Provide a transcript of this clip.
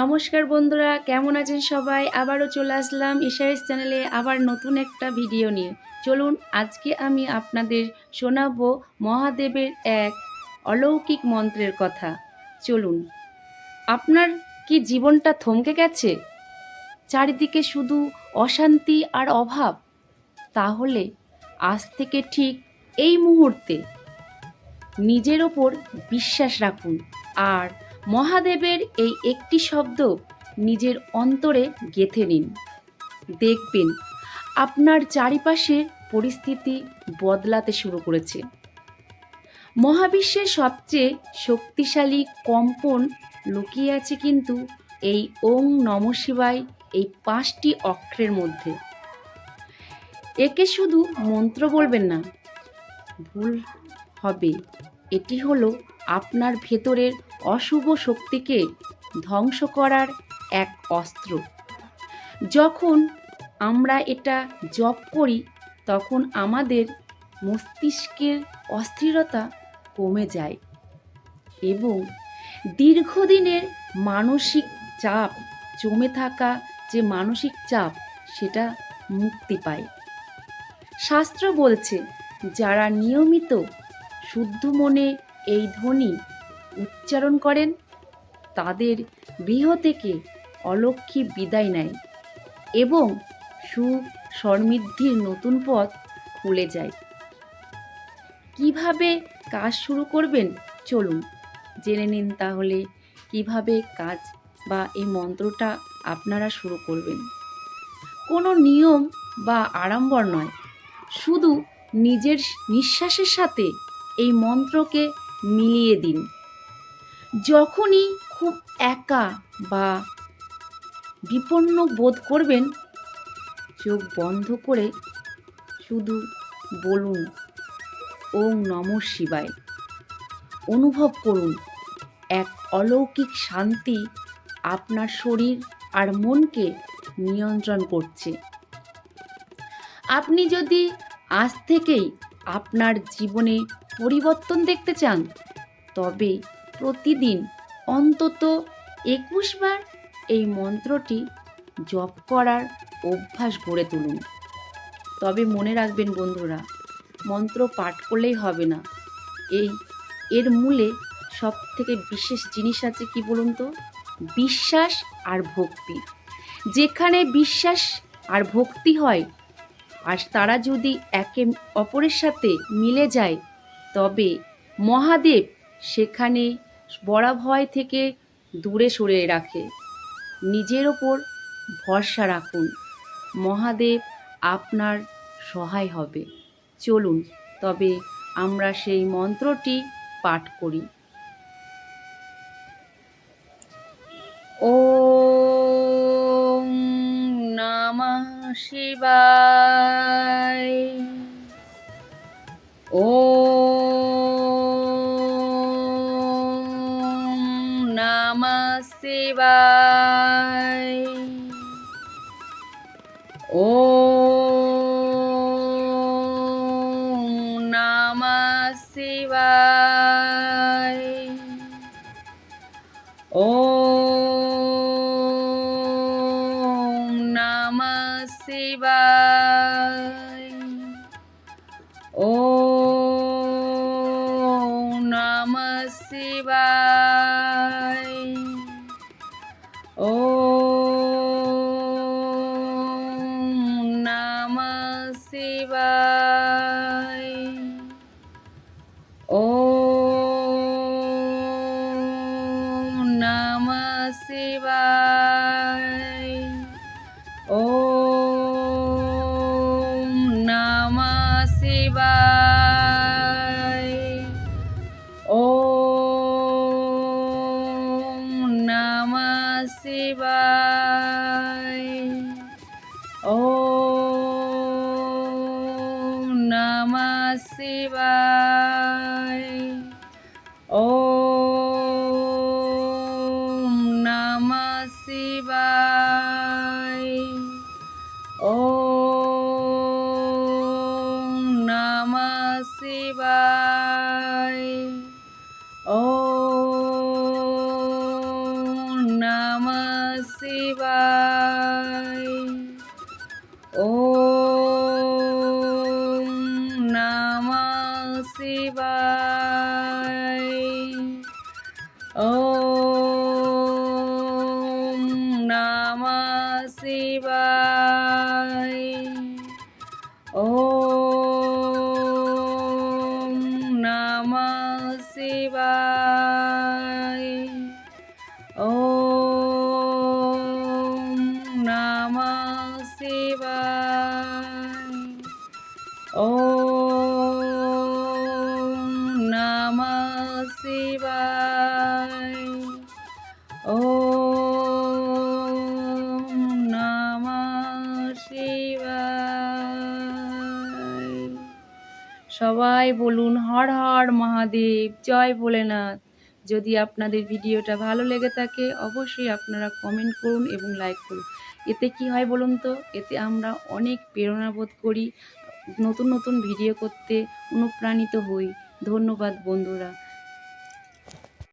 নমস্কার বন্ধুরা, কেমন আছেন সবাই? আবারও চলে আসলাম ইশারিস চ্যানেলে আবার নতুন একটা ভিডিও নিয়ে। চলুন আজকে আমি আপনাদের শোনাবো মহাদেবের এক অলৌকিক মন্ত্রের কথা। চলুন। আপনার কি জীবনটা থমকে গেছে? চারিদিকে শুধু অশান্তি আর অভাব? তাহলে আজ থেকে ঠিক এই মুহূর্তে নিজের ওপর বিশ্বাস রাখুন আর মহাদেবের এই একটি শব্দ নিজের অন্তরে গেঁথে নিন। দেখবেন আপনার চারিপাশের পরিস্থিতি বদলাতে শুরু করেছে। মহাবিশ্বের সবচেয়ে শক্তিশালী কম্পন লুকিয়ে আছে কিন্তু এই ওং নমঃ শিবায়, এই 5টি অক্ষরের মধ্যে। একে শুধু মন্ত্র বলবেন না, ভুল হবে। এটি হলো আপনার ভেতরের অশুভ শক্তিকে ধ্বংস করার এক অস্ত্র। যখন আমরা এটা জপ করি তখন আমাদের মস্তিষ্কের অস্থিরতা কমে যায় এবং দীর্ঘদিনের মানসিক চাপ, জমে থাকা যে মানসিক চাপ, সেটা মুক্তি পায়। শাস্ত্র বলছে, যারা নিয়মিত শুদ্ধ মনে এই ধ্বনি উচ্চারণ করেন তাদের গৃহ থেকে অলক্ষ্মী বিদায় নেয় এবং সুখ সমৃদ্ধির নতুন পথ খুলে যায়। কিভাবে কাজ শুরু করবেন? চলুন জেনে নিন তাহলে কিভাবে কাজ বা এই মন্ত্রটা আপনারা শুরু করবেন। কোনো নিয়ম বা আড়ম্বর নয়, শুধু নিজের নিঃশ্বাসের সাথে এই মন্ত্রকে মিলিয়ে দিন। যখনই খুব একা বা বিপন্ন বোধ করবেন, চোখ বন্ধ করে শুধু বলুন ওং নমঃ শিবায়। অনুভব করুন এক অলৌকিক শান্তি আপনার শরীর আর মনকে নিয়ন্ত্রণ করছে। আপনি যদি আজ থেকেই আপনার জীবনে পরিবর্তন দেখতে চান, তবে প্রতিদিন অন্তত 21 বার এই মন্ত্রটি জপ করার অভ্যাস গড়ে তুলুন। তবে মনে রাখবেন বন্ধুরা, মন্ত্র পাঠ করলেই হবে না। এর মূলে সবথেকে বিশেষ জিনিস আছে, কি বলুন তো? বিশ্বাস আর ভক্তি। যেখানে বিশ্বাস আর ভক্তি হয় আর তারা যদি একে অপরের সাথে মিলে যায়, তবে মহাদেব সেখানে বরাভয় থেকে দূরে সরিয়ে রাখে। নিজের ওপর ভরসা রাখুন, মহাদেব আপনার সহায় হবে। চলুন তবে আমরা সেই মন্ত্রটি পাঠ করি। ওম নমঃ শিবায়। ওম নমঃ শিবায়। ওম নমঃ শিবায়। ওম নমঃ শিবায়। ওম নমঃ শিবায়। ওম নমঃ শিবায়। ওম নমঃ শিবায়। ওম নমঃ শিবায়। ওম নমঃ শিবায়। ওম নমঃ শিবায়। ওম নমঃ শিবায়। ওম নমঃ শিবায়। ওম নমঃ শিবায়। ওম নমঃ শিবায়। ওম নমঃ শিবায়। ওম নমঃ শিবায়। ওম নমঃ শিবায়। ওম নমঃ শিবায়। ওম নমঃ শিবায়। সবাই বলুন হর হর মহাদেব, জয় ভোলেনাথ। যদি আপনাদের ভিডিওটা ভালো লেগে থাকে অবশ্যই আপনারা কমেন্ট করুন এবং লাইক করুন। এতে কি হয় বলুন তো, এতে আমরা অনেক প্রেরণা বোধ করি, নতুন নতুন ভিডিও করতে অনুপ্রাণিত হই। ধন্যবাদ বন্ধুরা।